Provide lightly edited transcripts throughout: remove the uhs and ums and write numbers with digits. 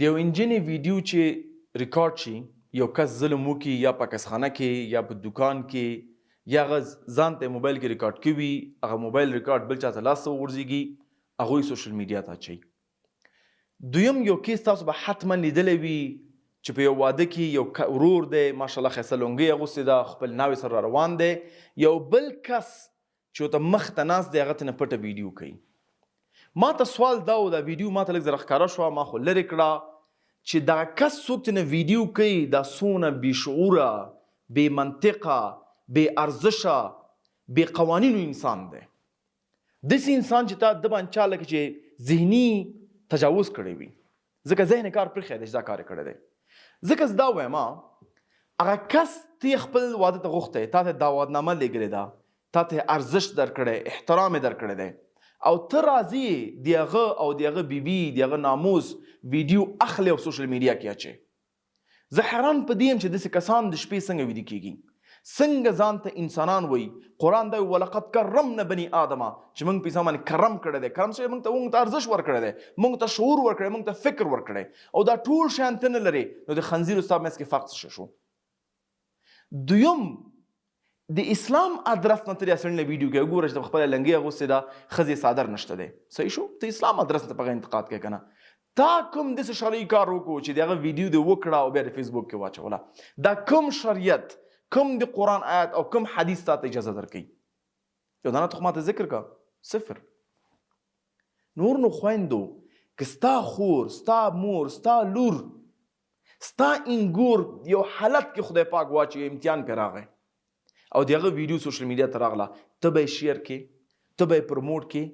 د یو انجنې ویډیو چې ریکارډ شي، یو کس ظلم وکړي یا په کسخانه کې یا په دکان کې یا هغه ځان ته موبایل کې ریکارډ کوي، هغه موبایل ریکارډ بل چا ته لاس ته وغورځېږي، هغوی سوشل میډیا ته اچوي. دویم یو کیس تاسو به حتما لیدلی وي چې په یو واده کې یو ورور دی ماشاءالله ښایسته لونګۍ اغوستې ده، خپل ناوې سره روان دی، یو بل کس چې ورته مخ ته ناست دی هغه ته نه پټه ویډیو کوي. ما ته سوال دا و، دا ویډیو ما ته لږ زره ښکاره شوه، ما خو لرې کړه چې دا کس څوک چې نه ویډیو کوي دا څومره بې شعوره، بې منطقه، بې ارزشه، بې قوانینو انسان دی. داسې انسان چې تا ده باندې چا لکه چې ذهني تجاوز کړی وي، ځکه ذهن کار پرېښی دی چې دا کار یې کړی دی. ځکه زه دا وایم هغه کس ته خپل واده ته غوښتی، تا ته دعوتنامه لیږلې ده، تا ته ارزښت درکړی، احترام یې درکړی دی، او ته راځې د هغه او د هغه بیبي د هغه ناموس ویډیو اخلي او سوشل میډیا کې اچوي. زه حیران په دې یم چې داسې کسان د شپې څنګه ویده کېږي، څنګه ځان ته انسانان وایي. قرآن دا ولقد کرمنا بني آدمه چې موږ په انسان باندې کرم کړی دی. کرم څه موږ ته ارزښت ورکړی دی، موږ ته شعور ورکړی، موږ ته فکر ورکړی، او دا ټول شیان ته نه لرې، نو د خنزیر او ستا منځ کې فرق څه شو؟ دویم د اسلام ادرس نه ته سړي نه ویډیو کوي، وګوره چې خپله لنګۍ اغوستې ده، ښځې څادر نشته دی، صحیح شو؟ ته اسلام ادرس نه په هغه انتقاد کوې که نه؟ تا کوم داسې شرعي کار وکړو چې د هغه ویډیو دې وکړه او بیا د فیسبوک کې واچوله؟ دا کوم شریعت، کوم د قرآن آیت او کوم حدیث تا ته اجازه درکوي؟ یو دانه ته خو ماته ذکر کا، صفر. نور نو خویندو که ستا خور، ستا مور، ستا لور، ستا انګور یو حالت کې خدای پاک واچوي، امتحان پرې راغی او د هغه ویډیو سوشل میډیا ته راغله، ته به یې شیر کې، ته به یې پروموټ کې،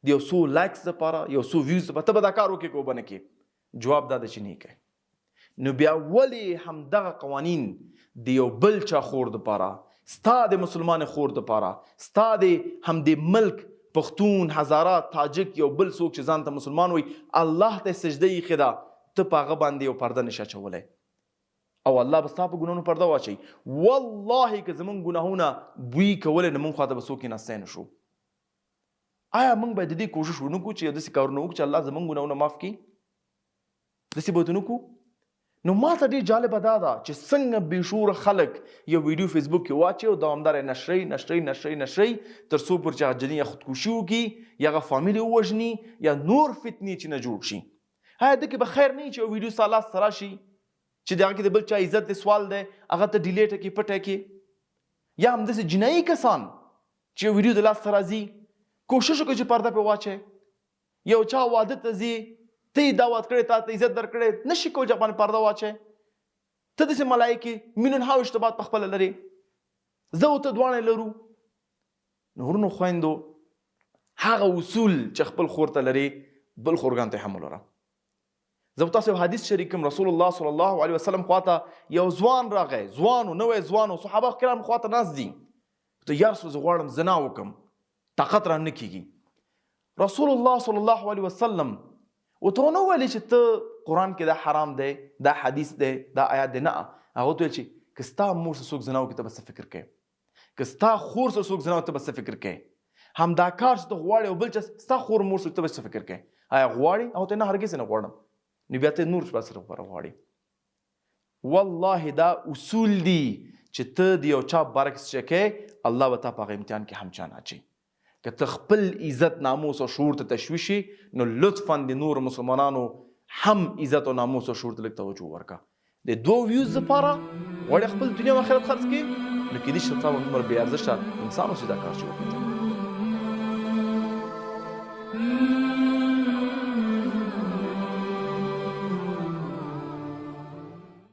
د یو څو لایکس دپاره، یو څو ویوز دپاره، ته به دا کار وکړې که وبه نه کې؟ جواب دا ده چې نه کوې. نو بیا ولې همدغه قوانین د یو بل چا خور دپاره، ستا د مسلمان خور دپاره، ستا د همدې ملک پښتون، هزاره، تاجک، یو بل څوک چې ځان ته مسلمان وایي، الله ته سجده ایښې ده، ته په هغه باندې یو پرده نشي اچولی، او الله به ستا په ګناهونو پرده واچوي. والله که زمونږ ګناهونه بوی کولی نو موږ خواته به څوک کېناستی نه شو. آیا موږ باید د دې کوشش ونه کړو چې داسې کارونه وکړو چې الله زمونږ ګناهونه معاف کړي؟ داسې به ورته نه کړو؟ نو ما ته ډېر جالبه دا ده چې څنګه بې شعوره خلک یو ویډیو فیسبوک کې واچوي او دوامداره یې نشروي تر څو پورې چې هغه جنۍ یا خودکشي وکړي یا هغه فامیل یې ووژني یا نور فتنې چې نه جوړ شي. آیا دې کې به خیر نه وي چې یو ویډیو ستا لاس ته راشي چې د هغه کې د بل چا عزت دی سوال دی، هغه ته ډیلیټ کړي، پټه کړي؟ یا همداسې جنایي کسان چې یو ویډیو د لاس ته راځي، کوشش وکړه چې پرده پرې واچوې. یو چا واده ته ځي، ته یې دعوت کړی، تا ته عزت درکړی، نشي کولی چې باندې پرده واچوې. ته داسې ملایکې میلیون هاو اشتباهات په خپله لرې، زه او ته دواړه لرو. نو ورونو خویندو، هغه اصول چې خپل خور ته لرې، بل خورګان ته هم ولره. زه به تاسو یو حدیث شریکم، رسول الله صلی الله علیه وسلم خواته یو ځوان راغی، ځوان و، نوی ځوان و، صحابه کرام خواته ناست دي، ته یا رسول زه غواړم زنا وکړم، طاقت را نه کېږي. رسول الله صلی الله علیه وسلم ورته ونه ویلې چې ته قرآن کې دا حرام دی، دا حدیث دی، دا آیات دی، نه. هغه ورته ویل چې که ستا مور سره څوک زنا وکړي ته به څه فکر کوې؟ که ستا خور سره څوک زنا وکړي ته به څه فکر کوې؟ همدا کار چې ته غواړې او بل چا ستا خور مور سره ته به څه فکر کوې؟ آیا غواړې؟ هغه ورته نه، هرګز نه غواړم. نو بیا ته نور سره غواړې. والله دا اصول دي چې ته د یو چا برعکس چې کوې، الله به تا په هغه امتحان کې هم چانه اچوي. که ته خپل عزت، ناموس او شعور ته تشویشي، نو لطفا د نور مسلمانانو هم عزت او ناموس او شعور ته لږ توجه ورکړه. د 2 ویوز دپاره غواړې خپل دنیا او آخرت خرڅ کړې، نو کېدای شي تا به دومره بې ارزښته انسان اوسې دا کار چې وکړې.